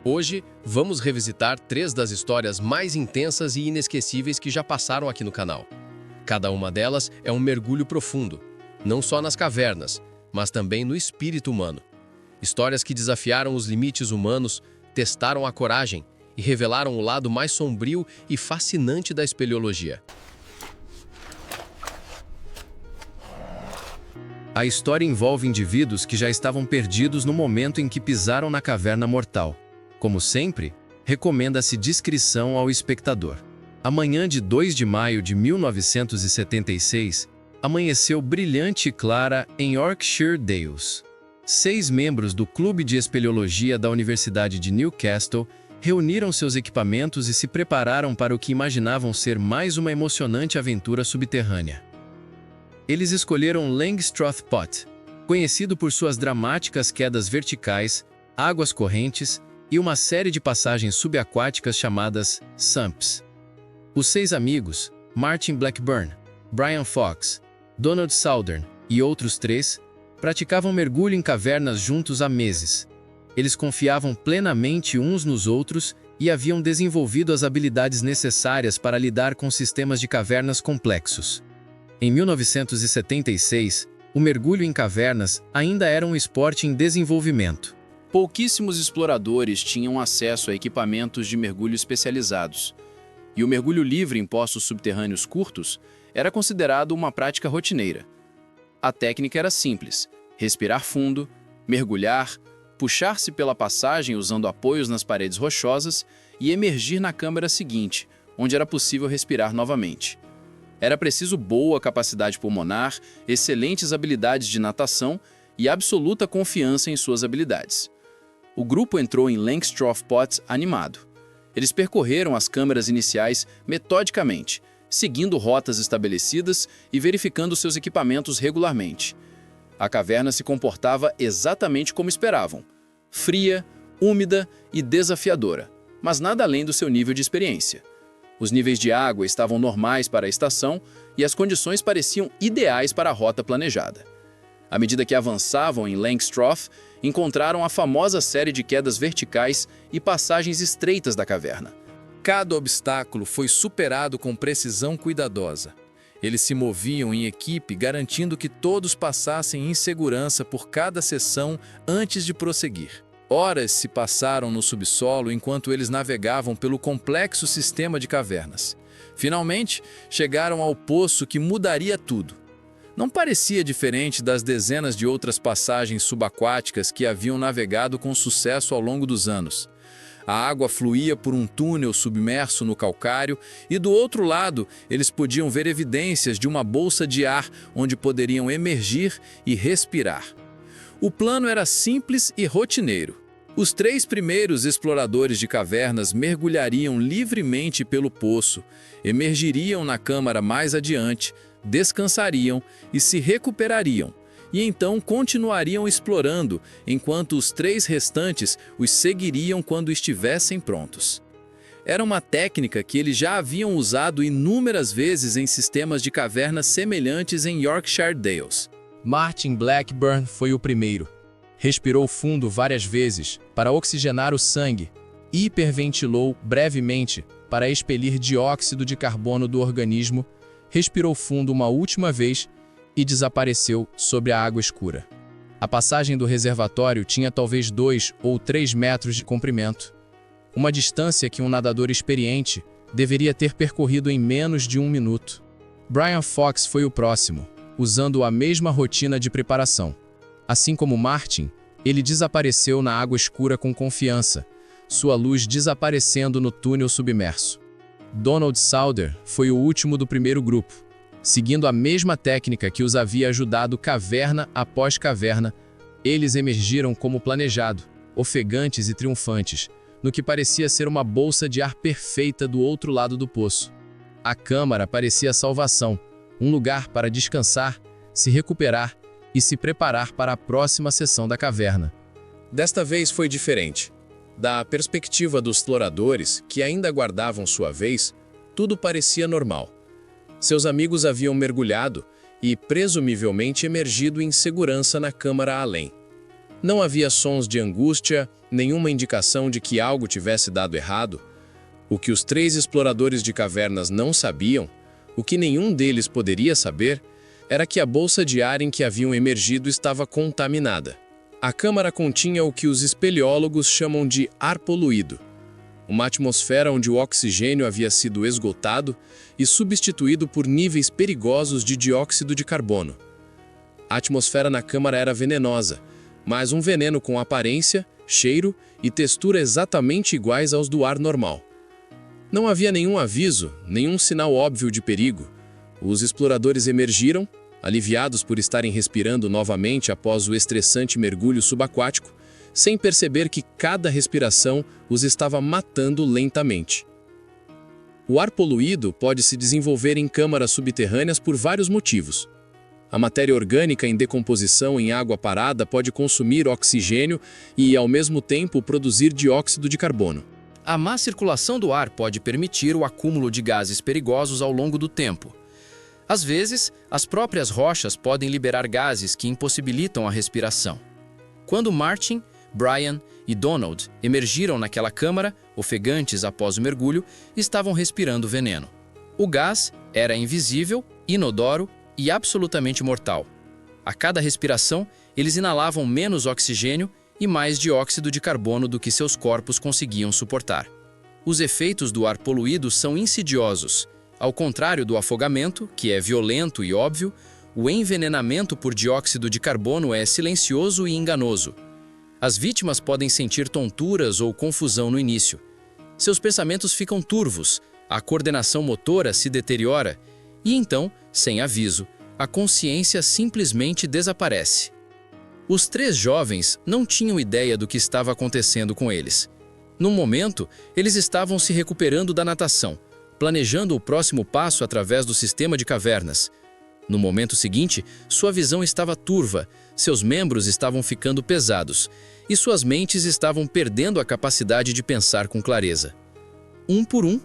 Hoje, vamos revisitar 3 das histórias mais intensas e inesquecíveis que já passaram aqui no canal. Cada uma delas é um mergulho profundo, não só nas cavernas, mas também no espírito humano. Histórias que desafiaram os limites humanos, testaram a coragem e revelaram o lado mais sombrio e fascinante da espeleologia. A história envolve indivíduos que já estavam perdidos no momento em que pisaram na caverna mortal. Como sempre, recomenda-se discrição ao espectador. A manhã de 2 de maio de 1976 amanheceu brilhante e clara em Yorkshire Dales. 6 membros do Clube de Espeleologia da Universidade de Newcastle reuniram seus equipamentos e se prepararam para o que imaginavam ser mais uma emocionante aventura subterrânea. Eles escolheram Langstroth Pot, conhecido por suas dramáticas quedas verticais, águas correntes e uma série de passagens subaquáticas chamadas sumps. Os 6 amigos, Martin Blackburn, Brian Fox, Donald Southern e outros 3, praticavam mergulho em cavernas juntos há meses. Eles confiavam plenamente uns nos outros e haviam desenvolvido as habilidades necessárias para lidar com sistemas de cavernas complexos. Em 1976, o mergulho em cavernas ainda era um esporte em desenvolvimento. Pouquíssimos exploradores tinham acesso a equipamentos de mergulho especializados, e o mergulho livre em poços subterrâneos curtos era considerado uma prática rotineira. A técnica era simples: respirar fundo, mergulhar, puxar-se pela passagem usando apoios nas paredes rochosas e emergir na câmara seguinte, onde era possível respirar novamente. Era preciso boa capacidade pulmonar, excelentes habilidades de natação e absoluta confiança em suas habilidades. O grupo entrou em Langstroth Pot animado. Eles percorreram as câmaras iniciais metodicamente, seguindo rotas estabelecidas e verificando seus equipamentos regularmente. A caverna se comportava exatamente como esperavam: fria, úmida e desafiadora, mas nada além do seu nível de experiência. Os níveis de água estavam normais para a estação e as condições pareciam ideais para a rota planejada. À medida que avançavam em Langstroth, encontraram a famosa série de quedas verticais e passagens estreitas da caverna. Cada obstáculo foi superado com precisão cuidadosa. Eles se moviam em equipe, garantindo que todos passassem em segurança por cada seção antes de prosseguir. Horas se passaram no subsolo enquanto eles navegavam pelo complexo sistema de cavernas. Finalmente, chegaram ao poço que mudaria tudo. Não parecia diferente das dezenas de outras passagens subaquáticas que haviam navegado com sucesso ao longo dos anos. A água fluía por um túnel submerso no calcário e, do outro lado, eles podiam ver evidências de uma bolsa de ar onde poderiam emergir e respirar. O plano era simples e rotineiro. Os 3 primeiros exploradores de cavernas mergulhariam livremente pelo poço, emergiriam na câmara mais adiante, descansariam e se recuperariam, e então continuariam explorando, enquanto os 3 restantes os seguiriam quando estivessem prontos. Era uma técnica que eles já haviam usado inúmeras vezes em sistemas de cavernas semelhantes em Yorkshire Dales. Martin Blackburn foi o primeiro. Respirou fundo várias vezes para oxigenar o sangue e hiperventilou brevemente para expelir dióxido de carbono do organismo, respirou fundo uma última vez e desapareceu sobre a água escura. A passagem do reservatório tinha talvez 2 ou 3 metros de comprimento, uma distância que um nadador experiente deveria ter percorrido em menos de 1 minuto. Brian Fox foi o próximo, usando a mesma rotina de preparação. Assim como Martin, ele desapareceu na água escura com confiança, sua luz desaparecendo no túnel submerso. Donald Southern foi o último do primeiro grupo. Seguindo a mesma técnica que os havia ajudado caverna após caverna, eles emergiram como planejado, ofegantes e triunfantes, no que parecia ser uma bolsa de ar perfeita do outro lado do poço. A câmara parecia a salvação, um lugar para descansar, se recuperar e se preparar para a próxima seção da caverna. Desta vez foi diferente. Da perspectiva dos exploradores, que ainda aguardavam sua vez, tudo parecia normal. Seus amigos haviam mergulhado e, presumivelmente, emergido em segurança na câmara além. Não havia sons de angústia, nenhuma indicação de que algo tivesse dado errado. O que os 3 exploradores de cavernas não sabiam, o que nenhum deles poderia saber, era que a bolsa de ar em que haviam emergido estava contaminada. A câmara continha o que os espeleólogos chamam de ar poluído, uma atmosfera onde o oxigênio havia sido esgotado e substituído por níveis perigosos de dióxido de carbono. A atmosfera na câmara era venenosa, mas um veneno com aparência, cheiro e textura exatamente iguais aos do ar normal. Não havia nenhum aviso, nenhum sinal óbvio de perigo. Os exploradores emergiram, aliviados por estarem respirando novamente após o estressante mergulho subaquático, sem perceber que cada respiração os estava matando lentamente. O ar poluído pode se desenvolver em câmaras subterrâneas por vários motivos. A matéria orgânica em decomposição em água parada pode consumir oxigênio e, ao mesmo tempo, produzir dióxido de carbono. A má circulação do ar pode permitir o acúmulo de gases perigosos ao longo do tempo. Às vezes, as próprias rochas podem liberar gases que impossibilitam a respiração. Quando Martin, Brian e Donald emergiram naquela câmara, ofegantes após o mergulho, estavam respirando veneno. O gás era invisível, inodoro e absolutamente mortal. A cada respiração, eles inalavam menos oxigênio e mais dióxido de carbono do que seus corpos conseguiam suportar. Os efeitos do ar poluído são insidiosos. Ao contrário do afogamento, que é violento e óbvio, o envenenamento por dióxido de carbono é silencioso e enganoso. As vítimas podem sentir tonturas ou confusão no início. Seus pensamentos ficam turvos, a coordenação motora se deteriora e então, sem aviso, a consciência simplesmente desaparece. Os 3 jovens não tinham ideia do que estava acontecendo com eles. No momento, eles estavam se recuperando da natação, planejando o próximo passo através do sistema de cavernas. No momento seguinte, sua visão estava turva, seus membros estavam ficando pesados e suas mentes estavam perdendo a capacidade de pensar com clareza. Um por um,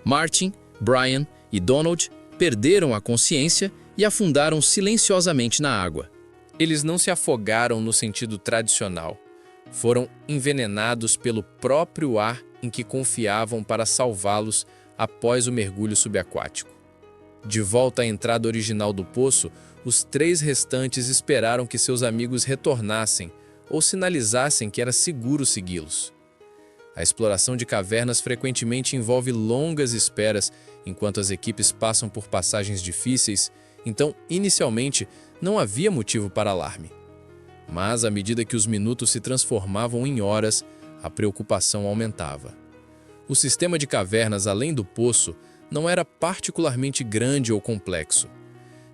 Martin, Brian e Donald perderam a consciência e afundaram silenciosamente na água. Eles não se afogaram no sentido tradicional. Foram envenenados pelo próprio ar em que confiavam para salvá-los após o mergulho subaquático. De volta à entrada original do poço, os 3 restantes esperaram que seus amigos retornassem ou sinalizassem que era seguro segui-los. A exploração de cavernas frequentemente envolve longas esperas enquanto as equipes passam por passagens difíceis, então, inicialmente, não havia motivo para alarme. Mas, à medida que os minutos se transformavam em horas, a preocupação aumentava. O sistema de cavernas além do poço não era particularmente grande ou complexo.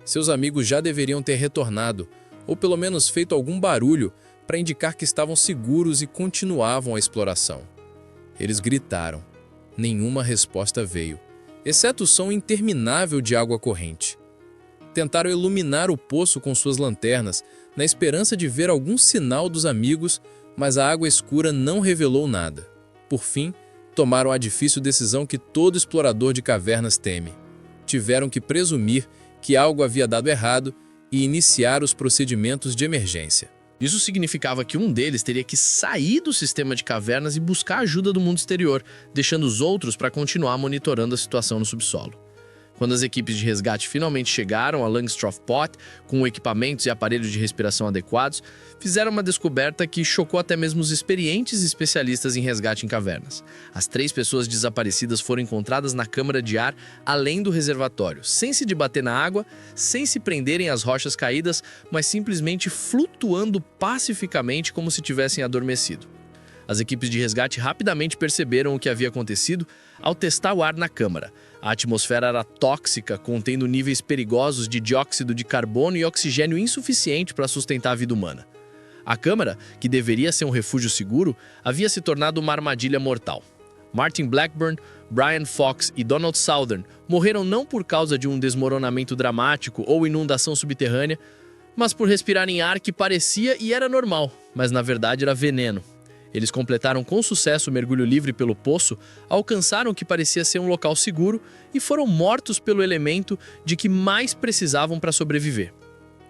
Seus amigos já deveriam ter retornado, ou pelo menos feito algum barulho para indicar que estavam seguros e continuavam a exploração. Eles gritaram. Nenhuma resposta veio, exceto o som interminável de água corrente. Tentaram iluminar o poço com suas lanternas, na esperança de ver algum sinal dos amigos, mas a água escura não revelou nada. Por fim, tomaram a difícil decisão que todo explorador de cavernas teme. Tiveram que presumir que algo havia dado errado e iniciar os procedimentos de emergência. Isso significava que um deles teria que sair do sistema de cavernas e buscar ajuda do mundo exterior, deixando os outros para continuar monitorando a situação no subsolo. Quando as equipes de resgate finalmente chegaram a Langstroth Pot, com equipamentos e aparelhos de respiração adequados, fizeram uma descoberta que chocou até mesmo os experientes especialistas em resgate em cavernas. As 3 pessoas desaparecidas foram encontradas na câmara de ar além do reservatório, sem se debater na água, sem se prenderem às rochas caídas, mas simplesmente flutuando pacificamente como se tivessem adormecido. As equipes de resgate rapidamente perceberam o que havia acontecido ao testar o ar na câmara. A atmosfera era tóxica, contendo níveis perigosos de dióxido de carbono e oxigênio insuficiente para sustentar a vida humana. A câmara, que deveria ser um refúgio seguro, havia se tornado uma armadilha mortal. Martin Blackburn, Brian Fox e Donald Southern morreram não por causa de um desmoronamento dramático ou inundação subterrânea, mas por respirarem ar que parecia e era normal, mas na verdade era veneno. Eles completaram com sucesso o mergulho livre pelo poço, alcançaram o que parecia ser um local seguro e foram mortos pelo elemento de que mais precisavam para sobreviver.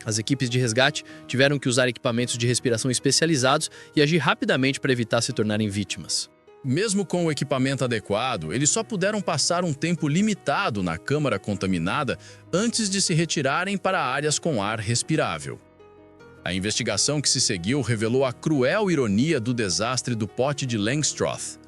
As equipes de resgate tiveram que usar equipamentos de respiração especializados e agir rapidamente para evitar se tornarem vítimas. Mesmo com o equipamento adequado, eles só puderam passar um tempo limitado na câmara contaminada antes de se retirarem para áreas com ar respirável. A investigação que se seguiu revelou a cruel ironia do desastre do pote de Langstroth.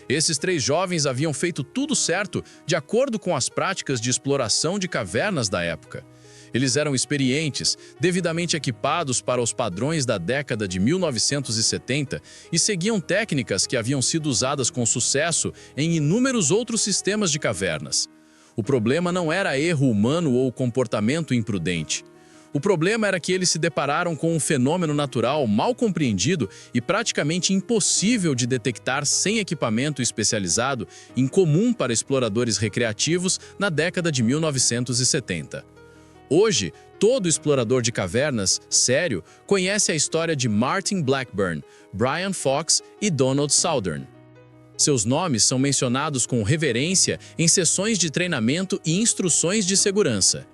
Esses 3 jovens haviam feito tudo certo de acordo com as práticas de exploração de cavernas da época. Eles eram experientes, devidamente equipados para os padrões da década de 1970 e seguiam técnicas que haviam sido usadas com sucesso em inúmeros outros sistemas de cavernas. O problema não era erro humano ou comportamento imprudente. O problema era que eles se depararam com um fenômeno natural mal compreendido e praticamente impossível de detectar sem equipamento especializado, incomum para exploradores recreativos na década de 1970. Hoje, todo explorador de cavernas, sério, conhece a história de Martin Blackburn, Brian Fox e Donald Southern. Seus nomes são mencionados com reverência em sessões de treinamento e instruções de segurança.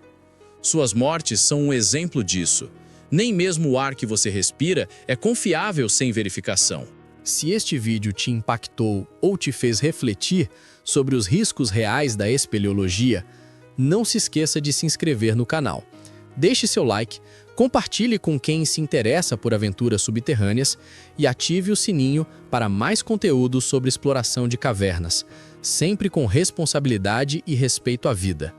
Suas mortes são um exemplo disso. Nem mesmo o ar que você respira é confiável sem verificação. Se este vídeo te impactou ou te fez refletir sobre os riscos reais da espeleologia, não se esqueça de se inscrever no canal. Deixe seu like, compartilhe com quem se interessa por aventuras subterrâneas e ative o sininho para mais conteúdo sobre exploração de cavernas, sempre com responsabilidade e respeito à vida.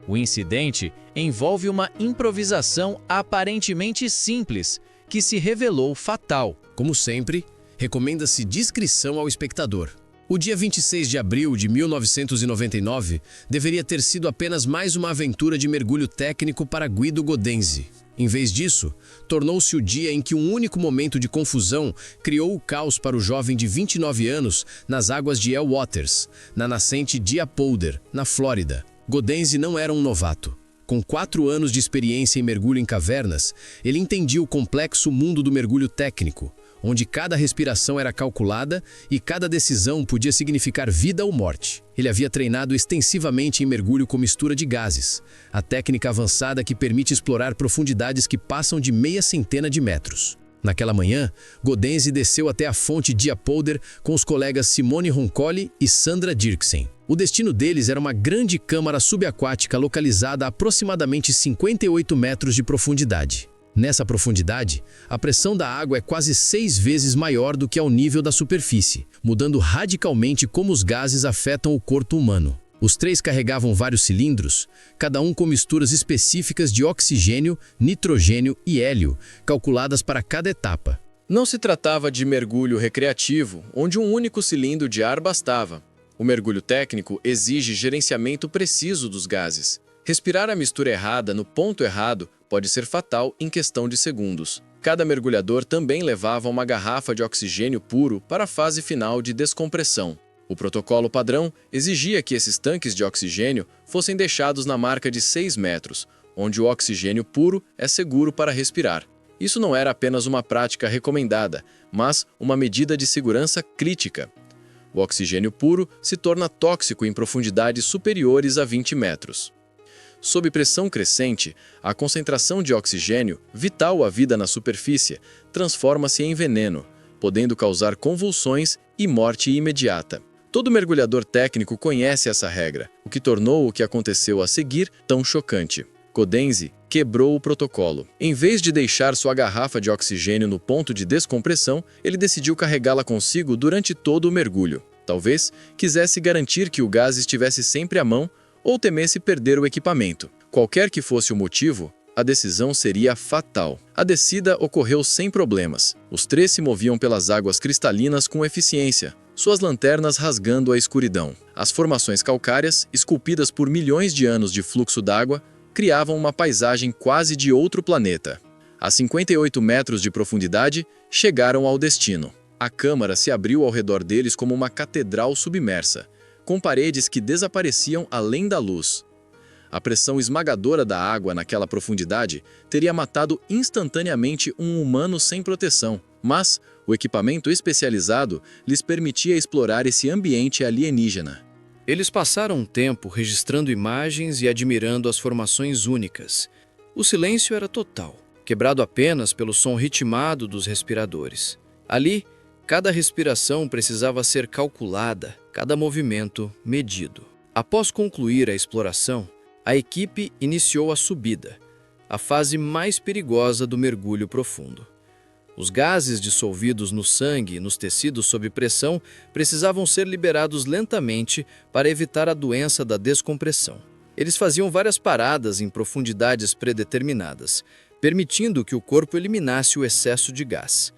O incidente envolve uma improvisação aparentemente simples, que se revelou fatal. Como sempre, recomenda-se discrição ao espectador. O dia 26 de abril de 1999 deveria ter sido apenas mais uma aventura de mergulho técnico para Guido Godenzi. Em vez disso, tornou-se o dia em que um único momento de confusão criou o caos para o jovem de 29 anos nas águas de El Waters, na nascente Diapolder, na Flórida. Godenzi não era um novato. Com 4 anos de experiência em mergulho em cavernas, ele entendia o complexo mundo do mergulho técnico, onde cada respiração era calculada e cada decisão podia significar vida ou morte. Ele havia treinado extensivamente em mergulho com mistura de gases, a técnica avançada que permite explorar profundidades que passam de meia centena de metros. Naquela manhã, Godenzi desceu até a fonte Diapolder com os colegas Simone Roncalli e Sandra Dirksen. O destino deles era uma grande câmara subaquática localizada a aproximadamente 58 metros de profundidade. Nessa profundidade, a pressão da água é quase 6 vezes maior do que ao nível da superfície, mudando radicalmente como os gases afetam o corpo humano. Os 3 carregavam vários cilindros, cada um com misturas específicas de oxigênio, nitrogênio e hélio, calculadas para cada etapa. Não se tratava de mergulho recreativo, onde um único cilindro de ar bastava. O mergulho técnico exige gerenciamento preciso dos gases. Respirar a mistura errada no ponto errado pode ser fatal em questão de segundos. Cada mergulhador também levava uma garrafa de oxigênio puro para a fase final de descompressão. O protocolo padrão exigia que esses tanques de oxigênio fossem deixados na marca de 6 metros, onde o oxigênio puro é seguro para respirar. Isso não era apenas uma prática recomendada, mas uma medida de segurança crítica. O oxigênio puro se torna tóxico em profundidades superiores a 20 metros. Sob pressão crescente, a concentração de oxigênio, vital à vida na superfície, transforma-se em veneno, podendo causar convulsões e morte imediata. Todo mergulhador técnico conhece essa regra, o que tornou o que aconteceu a seguir tão chocante. Godenzi quebrou o protocolo. Em vez de deixar sua garrafa de oxigênio no ponto de descompressão, ele decidiu carregá-la consigo durante todo o mergulho. Talvez quisesse garantir que o gás estivesse sempre à mão ou temesse perder o equipamento. Qualquer que fosse o motivo, a decisão seria fatal. A descida ocorreu sem problemas. Os 3 se moviam pelas águas cristalinas com eficiência, suas lanternas rasgando a escuridão. As formações calcárias, esculpidas por milhões de anos de fluxo d'água, criavam uma paisagem quase de outro planeta. A 58 metros de profundidade, chegaram ao destino. A câmara se abriu ao redor deles como uma catedral submersa, com paredes que desapareciam além da luz. A pressão esmagadora da água naquela profundidade teria matado instantaneamente um humano sem proteção, Mas o equipamento especializado lhes permitia explorar esse ambiente alienígena. Eles passaram um tempo registrando imagens e admirando as formações únicas. O silêncio era total, quebrado apenas pelo som ritmado dos respiradores. Ali, cada respiração precisava ser calculada, cada movimento medido. Após concluir a exploração, a equipe iniciou a subida, a fase mais perigosa do mergulho profundo. Os gases dissolvidos no sangue e nos tecidos sob pressão precisavam ser liberados lentamente para evitar a doença da descompressão. Eles faziam várias paradas em profundidades predeterminadas, permitindo que o corpo eliminasse o excesso de gás.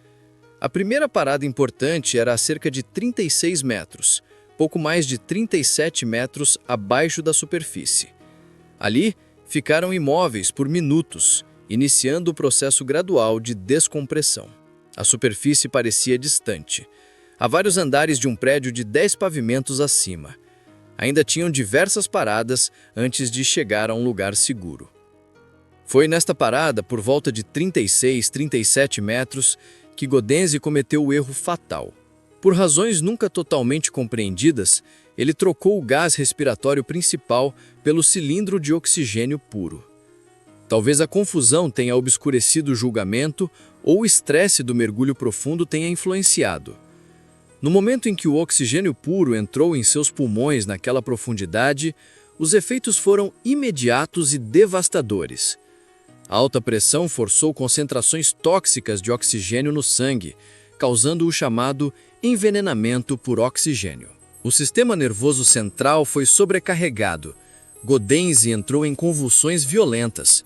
A primeira parada importante era a cerca de 36 metros, pouco mais de 37 metros abaixo da superfície. Ali, ficaram imóveis por minutos, iniciando o processo gradual de descompressão. A superfície parecia distante, a vários andares de um prédio de 10 pavimentos acima. Ainda tinham diversas paradas antes de chegar a um lugar seguro. Foi nesta parada, por volta de 36, 37 metros, que Godenzi cometeu o erro fatal. Por razões nunca totalmente compreendidas, ele trocou o gás respiratório principal pelo cilindro de oxigênio puro. Talvez a confusão tenha obscurecido o julgamento ou o estresse do mergulho profundo tenha influenciado. No momento em que o oxigênio puro entrou em seus pulmões naquela profundidade, os efeitos foram imediatos e devastadores. A alta pressão forçou concentrações tóxicas de oxigênio no sangue, causando o chamado envenenamento por oxigênio. O sistema nervoso central foi sobrecarregado. Godenzi entrou em convulsões violentas.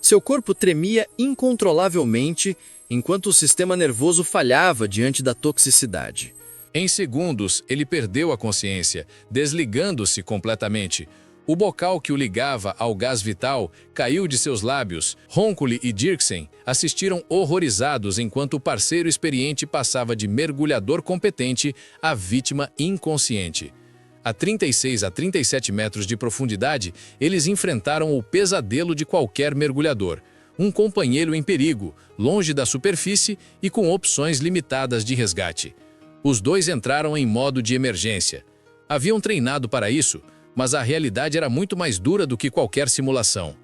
Seu corpo tremia incontrolavelmente enquanto o sistema nervoso falhava diante da toxicidade. Em segundos, ele perdeu a consciência, desligando-se completamente. O bocal que o ligava ao gás vital caiu de seus lábios. Roncoli e Dirksen assistiram horrorizados enquanto o parceiro experiente passava de mergulhador competente a vítima inconsciente. A 36 a 37 metros de profundidade, eles enfrentaram o pesadelo de qualquer mergulhador. Um companheiro em perigo, longe da superfície e com opções limitadas de resgate. Os dois entraram em modo de emergência. Haviam treinado para isso, mas a realidade era muito mais dura do que qualquer simulação.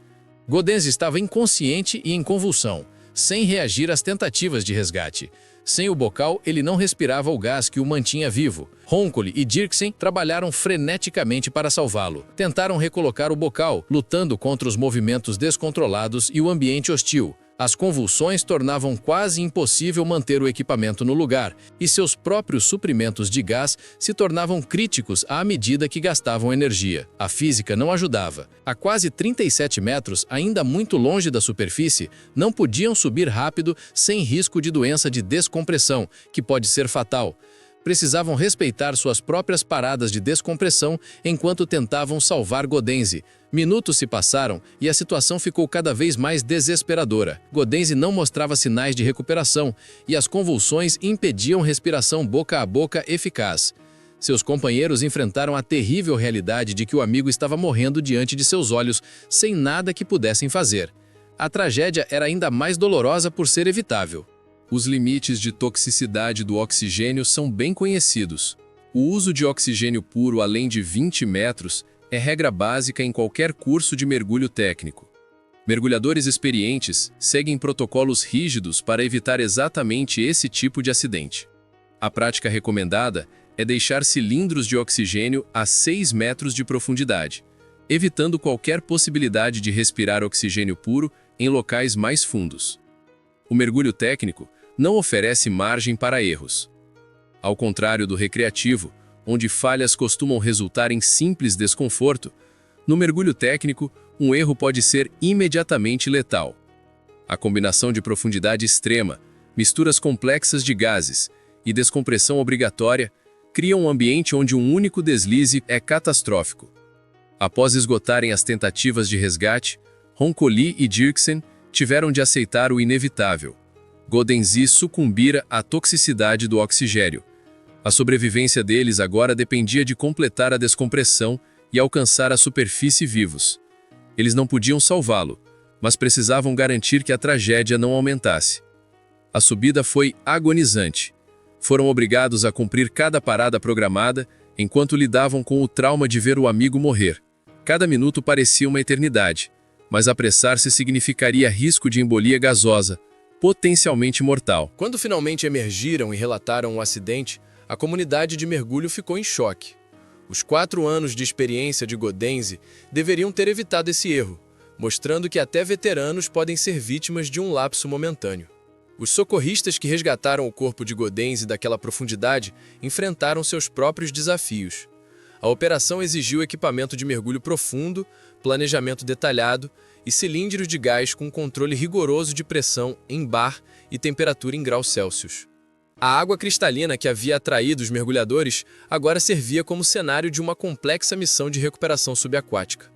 Godenzi estava inconsciente e em convulsão, sem reagir às tentativas de resgate. Sem o bocal, ele não respirava o gás que o mantinha vivo. Roncoli e Dirksen trabalharam freneticamente para salvá-lo. Tentaram recolocar o bocal, lutando contra os movimentos descontrolados e o ambiente hostil. As convulsões tornavam quase impossível manter o equipamento no lugar, e seus próprios suprimentos de gás se tornavam críticos à medida que gastavam energia. A física não ajudava. A quase 37 metros, ainda muito longe da superfície, não podiam subir rápido sem risco de doença de descompressão, que pode ser fatal. Precisavam respeitar suas próprias paradas de descompressão enquanto tentavam salvar Godenzi. Minutos se passaram e a situação ficou cada vez mais desesperadora. Godenzi não mostrava sinais de recuperação e as convulsões impediam respiração boca a boca eficaz. Seus companheiros enfrentaram a terrível realidade de que o amigo estava morrendo diante de seus olhos, sem nada que pudessem fazer. A tragédia era ainda mais dolorosa por ser evitável. Os limites de toxicidade do oxigênio são bem conhecidos. O uso de oxigênio puro além de 20 metros é regra básica em qualquer curso de mergulho técnico. Mergulhadores experientes seguem protocolos rígidos para evitar exatamente esse tipo de acidente. A prática recomendada é deixar cilindros de oxigênio a 6 metros de profundidade, evitando qualquer possibilidade de respirar oxigênio puro em locais mais fundos. O mergulho técnico não oferece margem para erros. Ao contrário do recreativo, onde falhas costumam resultar em simples desconforto, no mergulho técnico, um erro pode ser imediatamente letal. A combinação de profundidade extrema, misturas complexas de gases e descompressão obrigatória criam um ambiente onde um único deslize é catastrófico. Após esgotarem as tentativas de resgate, Roncoli e Dirksen tiveram de aceitar o inevitável. Godenzi sucumbira à toxicidade do oxigênio. A sobrevivência deles agora dependia de completar a descompressão e alcançar a superfície vivos. Eles não podiam salvá-lo, mas precisavam garantir que a tragédia não aumentasse. A subida foi agonizante. Foram obrigados a cumprir cada parada programada enquanto lidavam com o trauma de ver o amigo morrer. Cada minuto parecia uma eternidade, mas apressar-se significaria risco de embolia gasosa, potencialmente mortal. Quando finalmente emergiram e relataram o acidente, a comunidade de mergulho ficou em choque. Os 4 anos de experiência de Gaudenzio deveriam ter evitado esse erro, mostrando que até veteranos podem ser vítimas de um lapso momentâneo. Os socorristas que resgataram o corpo de Gaudenzio daquela profundidade enfrentaram seus próprios desafios. A operação exigiu equipamento de mergulho profundo, planejamento detalhado e cilindros de gás com controle rigoroso de pressão em bar e temperatura em graus Celsius. A água cristalina que havia atraído os mergulhadores agora servia como cenário de uma complexa missão de recuperação subaquática.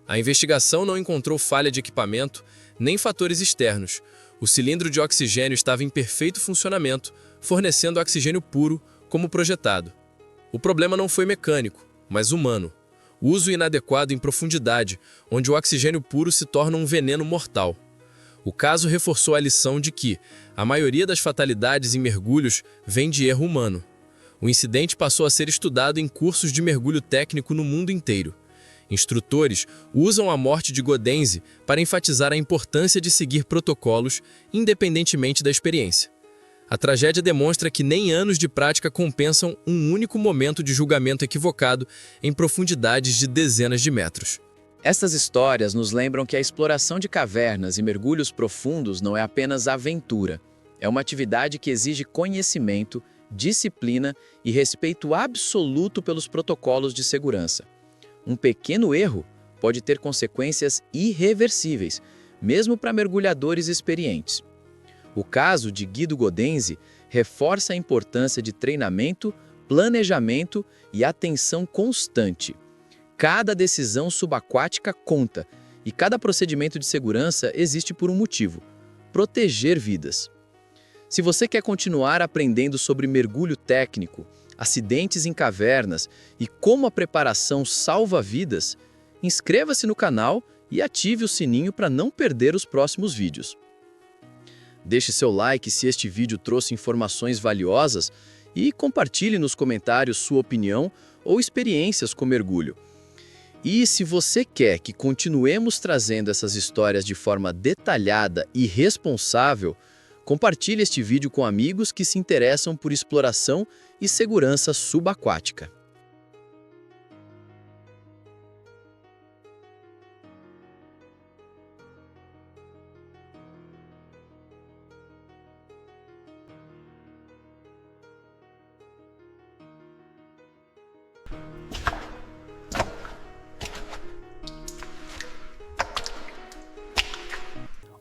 A investigação não encontrou falha de equipamento nem fatores externos. O cilindro de oxigênio estava em perfeito funcionamento, fornecendo oxigênio puro, como projetado. O problema não foi mecânico, mas humano. O uso inadequado em profundidade, onde o oxigênio puro se torna um veneno mortal. O caso reforçou a lição de que a maioria das fatalidades em mergulhos vem de erro humano. O incidente passou a ser estudado em cursos de mergulho técnico no mundo inteiro. Instrutores usam a morte de Gaudenzio para enfatizar a importância de seguir protocolos, independentemente da experiência. A tragédia demonstra que nem anos de prática compensam um único momento de julgamento equivocado em profundidades de dezenas de metros. Estas histórias nos lembram que a exploração de cavernas e mergulhos profundos não é apenas aventura. É uma atividade que exige conhecimento, disciplina e respeito absoluto pelos protocolos de segurança. Um pequeno erro pode ter consequências irreversíveis, mesmo para mergulhadores experientes. O caso de Guido Gaudenzio reforça a importância de treinamento, planejamento e atenção constante. Cada decisão subaquática conta, e cada procedimento de segurança existe por um motivo: proteger vidas. Se você quer continuar aprendendo sobre mergulho técnico, acidentes em cavernas e como a preparação salva vidas, inscreva-se no canal e ative o sininho para não perder os próximos vídeos. Deixe seu like se este vídeo trouxe informações valiosas e compartilhe nos comentários sua opinião ou experiências com mergulho. E se você quer que continuemos trazendo essas histórias de forma detalhada e responsável, compartilhe este vídeo com amigos que se interessam por exploração e segurança subaquática.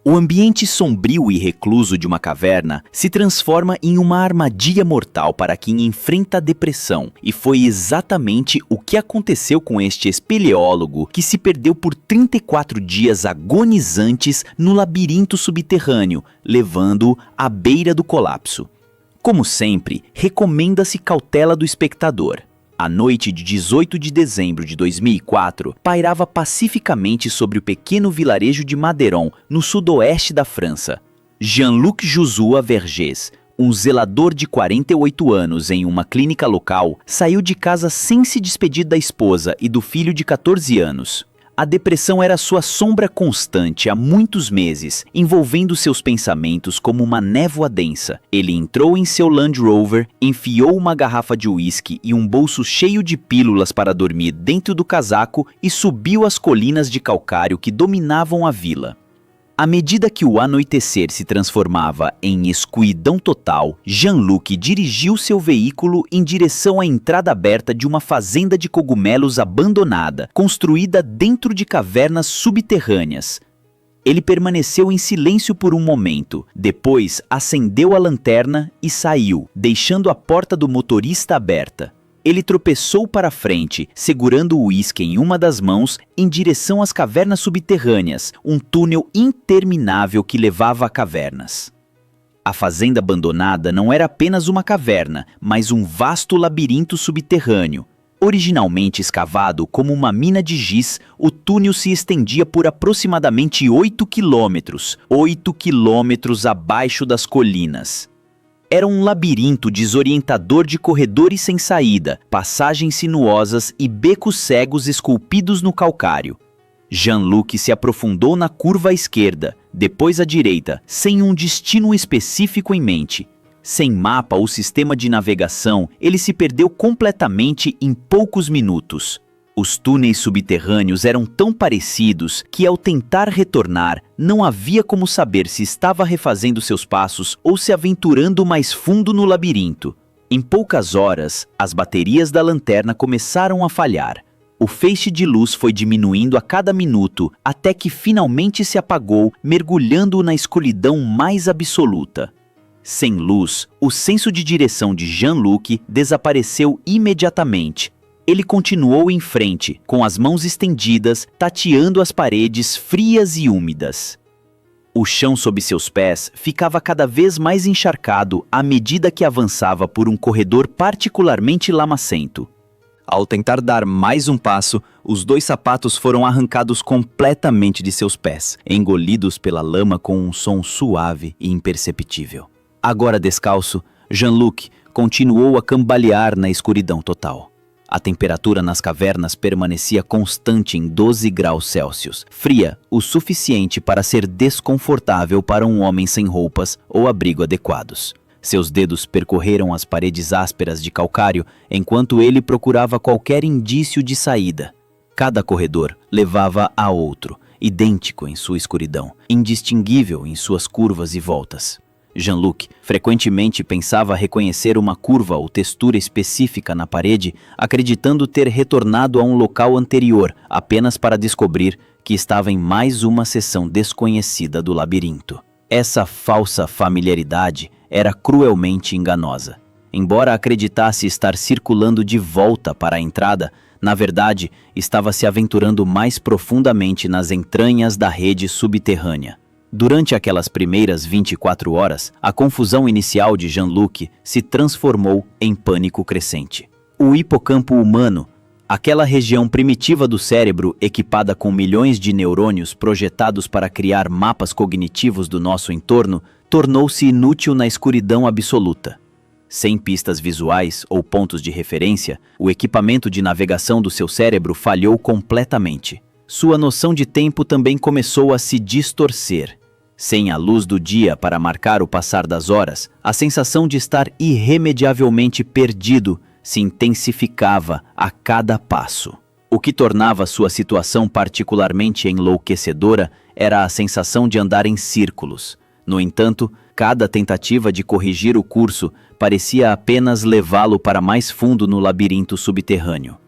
O ambiente sombrio e recluso de uma caverna se transforma em uma armadilha mortal para quem enfrenta a depressão, e foi exatamente o que aconteceu com este espeleólogo que se perdeu por 34 dias agonizantes no labirinto subterrâneo, levando-o à beira do colapso. Como sempre, recomenda-se cautela do espectador. A noite de 18 de dezembro de 2004 pairava pacificamente sobre o pequeno vilarejo de Madeiron, no sudoeste da França. Jean-Luc Joshua Vergès, um zelador de 48 anos em uma clínica local, saiu de casa sem se despedir da esposa e do filho de 14 anos. A depressão era sua sombra constante há muitos meses, envolvendo seus pensamentos como uma névoa densa. Ele entrou em seu Land Rover, enfiou uma garrafa de uísque e um bolso cheio de pílulas para dormir dentro do casaco e subiu as colinas de calcário que dominavam a vila. À medida que o anoitecer se transformava em escuridão total, Jean-Luc dirigiu seu veículo em direção à entrada aberta de uma fazenda de cogumelos abandonada, construída dentro de cavernas subterrâneas. Ele permaneceu em silêncio por um momento, depois acendeu a lanterna e saiu, deixando a porta do motorista aberta. Ele tropeçou para frente, segurando o uísque em uma das mãos, em direção às cavernas subterrâneas, um túnel interminável que levava a cavernas. A fazenda abandonada não era apenas uma caverna, mas um vasto labirinto subterrâneo. Originalmente escavado como uma mina de giz, o túnel se estendia por aproximadamente 8 quilômetros, 8 quilômetros abaixo das colinas. Era um labirinto desorientador de corredores sem saída, passagens sinuosas e becos cegos esculpidos no calcário. Jean-Luc se aprofundou na curva à esquerda, depois à direita, sem um destino específico em mente. Sem mapa ou sistema de navegação, ele se perdeu completamente em poucos minutos. Os túneis subterrâneos eram tão parecidos que, ao tentar retornar, não havia como saber se estava refazendo seus passos ou se aventurando mais fundo no labirinto. Em poucas horas, as baterias da lanterna começaram a falhar. O feixe de luz foi diminuindo a cada minuto, até que finalmente se apagou, mergulhando na escuridão mais absoluta. Sem luz, o senso de direção de Jean-Luc desapareceu imediatamente. Ele continuou em frente, com as mãos estendidas, tateando as paredes frias e úmidas. O chão sob seus pés ficava cada vez mais encharcado à medida que avançava por um corredor particularmente lamacento. Ao tentar dar mais um passo, os 2 sapatos foram arrancados completamente de seus pés, engolidos pela lama com um som suave e imperceptível. Agora descalço, Jean-Luc continuou a cambalear na escuridão total. A temperatura nas cavernas permanecia constante em 12 graus Celsius, fria o suficiente para ser desconfortável para um homem sem roupas ou abrigo adequados. Seus dedos percorreram as paredes ásperas de calcário enquanto ele procurava qualquer indício de saída. Cada corredor levava a outro, idêntico em sua escuridão, indistinguível em suas curvas e voltas. Jean-Luc frequentemente pensava reconhecer uma curva ou textura específica na parede, acreditando ter retornado a um local anterior apenas para descobrir que estava em mais uma seção desconhecida do labirinto. Essa falsa familiaridade era cruelmente enganosa. Embora acreditasse estar circulando de volta para a entrada, na verdade, estava se aventurando mais profundamente nas entranhas da rede subterrânea. Durante aquelas primeiras 24 horas, a confusão inicial de Jean-Luc se transformou em pânico crescente. O hipocampo humano, aquela região primitiva do cérebro equipada com milhões de neurônios projetados para criar mapas cognitivos do nosso entorno, tornou-se inútil na escuridão absoluta. Sem pistas visuais ou pontos de referência, o equipamento de navegação do seu cérebro falhou completamente. Sua noção de tempo também começou a se distorcer. Sem a luz do dia para marcar o passar das horas, a sensação de estar irremediavelmente perdido se intensificava a cada passo. O que tornava sua situação particularmente enlouquecedora era a sensação de andar em círculos. No entanto, cada tentativa de corrigir o curso parecia apenas levá-lo para mais fundo no labirinto subterrâneo.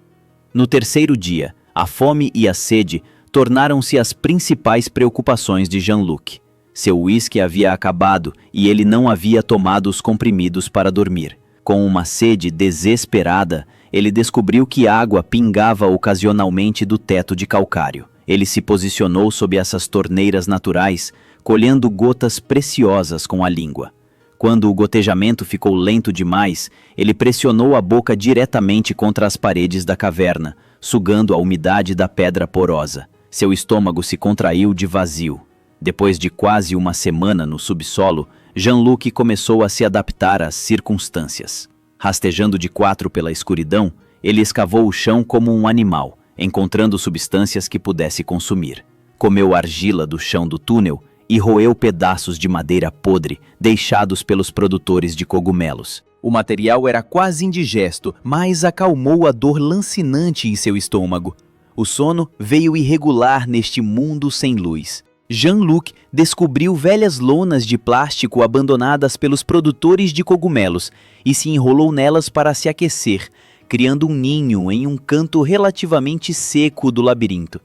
No terceiro dia, a fome e a sede tornaram-se as principais preocupações de Jean-Luc. Seu uísque havia acabado e ele não havia tomado os comprimidos para dormir. Com uma sede desesperada, ele descobriu que água pingava ocasionalmente do teto de calcário. Ele se posicionou sob essas torneiras naturais, colhendo gotas preciosas com a língua. Quando o gotejamento ficou lento demais, ele pressionou a boca diretamente contra as paredes da caverna, sugando a umidade da pedra porosa. Seu estômago se contraiu de vazio. Depois de quase uma semana no subsolo, Jean-Luc começou a se adaptar às circunstâncias. Rastejando de 4 pela escuridão, ele escavou o chão como um animal, encontrando substâncias que pudesse consumir. Comeu argila do chão do túnel e roeu pedaços de madeira podre deixados pelos produtores de cogumelos. O material era quase indigesto, mas acalmou a dor lancinante em seu estômago. O sono veio irregular neste mundo sem luz. Jean-Luc descobriu velhas lonas de plástico abandonadas pelos produtores de cogumelos e se enrolou nelas para se aquecer, criando um ninho em um canto relativamente seco do labirinto.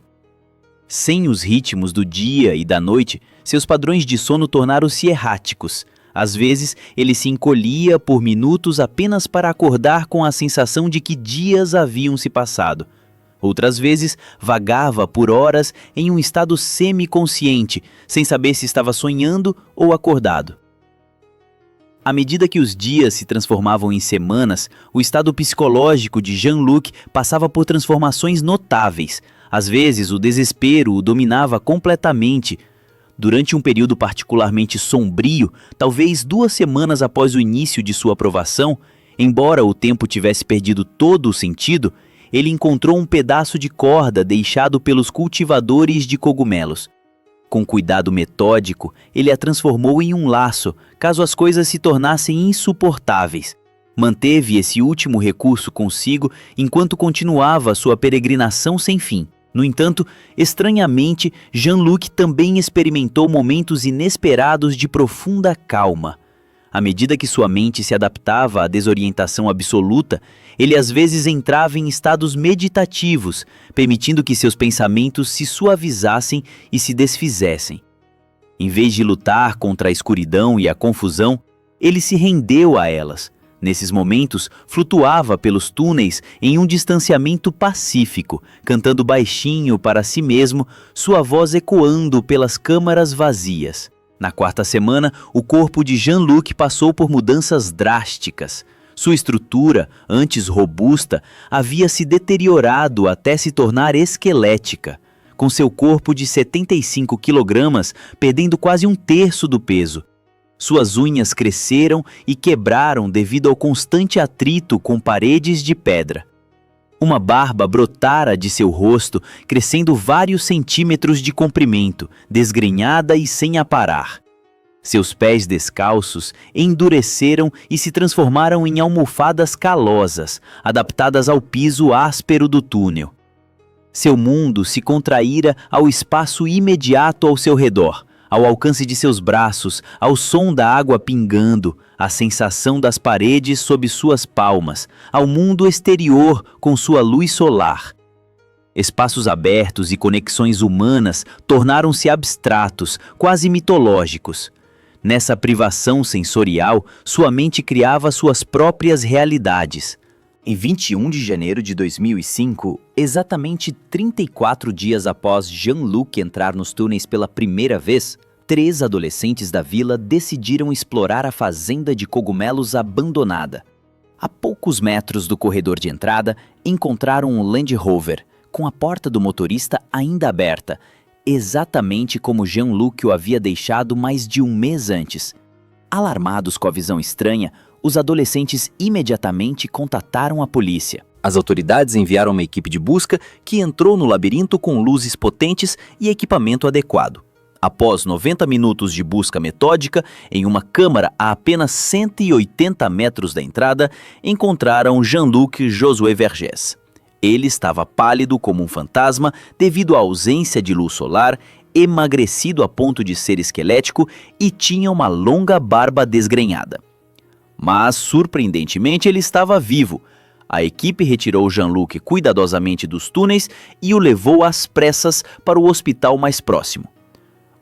Sem os ritmos do dia e da noite, seus padrões de sono tornaram-se erráticos. Às vezes, ele se encolhia por minutos apenas para acordar com a sensação de que dias haviam se passado. Outras vezes, vagava por horas em um estado semiconsciente, sem saber se estava sonhando ou acordado. À medida que os dias se transformavam em semanas, o estado psicológico de Jean-Luc passava por transformações notáveis. Às vezes, o desespero o dominava completamente. Durante um período particularmente sombrio, talvez 2 semanas após o início de sua aprovação, embora o tempo tivesse perdido todo o sentido, ele encontrou um pedaço de corda deixado pelos cultivadores de cogumelos. Com cuidado metódico, ele a transformou em um laço, caso as coisas se tornassem insuportáveis. Manteve esse último recurso consigo enquanto continuava sua peregrinação sem fim. No entanto, estranhamente, Jean-Luc também experimentou momentos inesperados de profunda calma. À medida que sua mente se adaptava à desorientação absoluta, ele às vezes entrava em estados meditativos, permitindo que seus pensamentos se suavizassem e se desfizessem. Em vez de lutar contra a escuridão e a confusão, ele se rendeu a elas. Nesses momentos, flutuava pelos túneis em um distanciamento pacífico, cantando baixinho para si mesmo, sua voz ecoando pelas câmaras vazias. Na 4ª semana, o corpo de Jean-Luc passou por mudanças drásticas. Sua estrutura, antes robusta, havia se deteriorado até se tornar esquelética, com seu corpo de 75 quilogramas perdendo quase 1/3 do peso. Suas unhas cresceram e quebraram devido ao constante atrito com paredes de pedra. Uma barba brotara de seu rosto, crescendo vários centímetros de comprimento, desgrenhada e sem aparar. Seus pés descalços endureceram e se transformaram em almofadas calosas, adaptadas ao piso áspero do túnel. Seu mundo se contraíra ao espaço imediato ao seu redor, ao alcance de seus braços, ao som da água pingando, à sensação das paredes sob suas palmas, ao mundo exterior com sua luz solar. Espaços abertos e conexões humanas tornaram-se abstratos, quase mitológicos. Nessa privação sensorial, sua mente criava suas próprias realidades. Em 21 de janeiro de 2005, exatamente 34 dias após Jean-Luc entrar nos túneis pela primeira vez, 3 adolescentes da vila decidiram explorar a fazenda de cogumelos abandonada. A poucos metros do corredor de entrada, encontraram um Land Rover, com a porta do motorista ainda aberta, exatamente como Jean-Luc o havia deixado mais de 1 mês antes. Alarmados com a visão estranha, os adolescentes imediatamente contataram a polícia. As autoridades enviaram uma equipe de busca que entrou no labirinto com luzes potentes e equipamento adequado. Após 90 minutos de busca metódica, em uma câmara a apenas 180 metros da entrada, encontraram Jean-Luc Josué Vergès. Ele estava pálido como um fantasma devido à ausência de luz solar, emagrecido a ponto de ser esquelético e tinha uma longa barba desgrenhada. Mas, surpreendentemente, ele estava vivo. A equipe retirou Jean-Luc cuidadosamente dos túneis e o levou às pressas para o hospital mais próximo.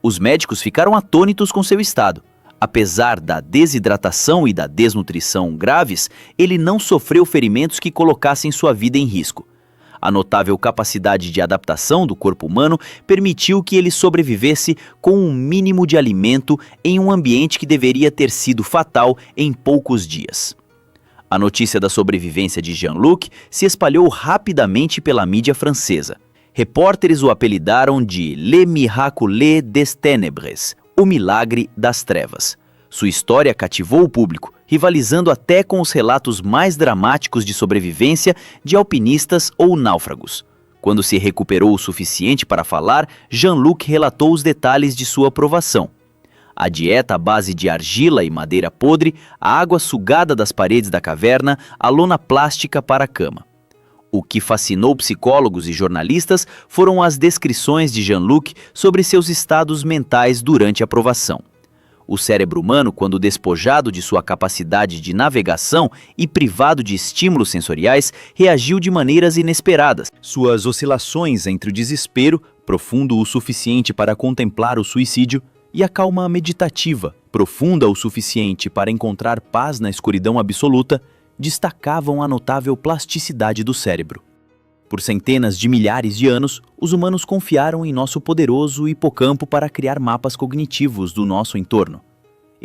Os médicos ficaram atônitos com seu estado. Apesar da desidratação e da desnutrição graves, ele não sofreu ferimentos que colocassem sua vida em risco. A notável capacidade de adaptação do corpo humano permitiu que ele sobrevivesse com um mínimo de alimento em um ambiente que deveria ter sido fatal em poucos dias. A notícia da sobrevivência de Jean-Luc se espalhou rapidamente pela mídia francesa. Repórteres o apelidaram de Le Miracle des Ténèbres, o milagre das trevas. Sua história cativou o público, rivalizando até com os relatos mais dramáticos de sobrevivência de alpinistas ou náufragos. Quando se recuperou o suficiente para falar, Jean-Luc relatou os detalhes de sua aprovação. A dieta à base de argila e madeira podre, a água sugada das paredes da caverna, a lona plástica para a cama. O que fascinou psicólogos e jornalistas foram as descrições de Jean-Luc sobre seus estados mentais durante a aprovação. O cérebro humano, quando despojado de sua capacidade de navegação e privado de estímulos sensoriais, reagiu de maneiras inesperadas. Suas oscilações entre o desespero, profundo o suficiente para contemplar o suicídio, e a calma meditativa, profunda o suficiente para encontrar paz na escuridão absoluta, destacavam a notável plasticidade do cérebro. Por centenas de milhares de anos, os humanos confiaram em nosso poderoso hipocampo para criar mapas cognitivos do nosso entorno.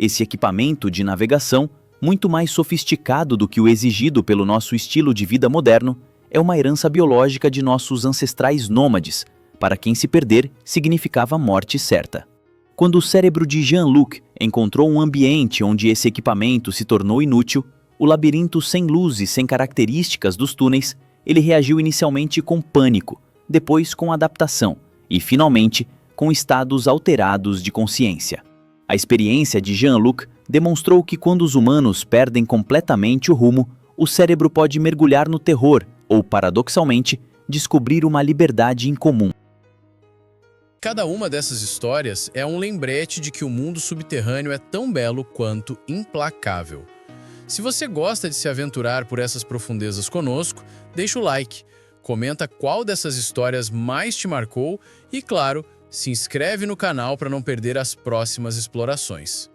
Esse equipamento de navegação, muito mais sofisticado do que o exigido pelo nosso estilo de vida moderno, é uma herança biológica de nossos ancestrais nômades, para quem se perder significava morte certa. Quando o cérebro de Jean-Luc encontrou um ambiente onde esse equipamento se tornou inútil, o labirinto sem luz e sem características dos túneis, ele reagiu inicialmente com pânico, depois com adaptação e, finalmente, com estados alterados de consciência. A experiência de Jean-Luc demonstrou que quando os humanos perdem completamente o rumo, o cérebro pode mergulhar no terror ou, paradoxalmente, descobrir uma liberdade incomum. Cada uma dessas histórias é um lembrete de que o mundo subterrâneo é tão belo quanto implacável. Se você gosta de se aventurar por essas profundezas conosco, deixa o like, comenta qual dessas histórias mais te marcou e, claro, se inscreve no canal para não perder as próximas explorações.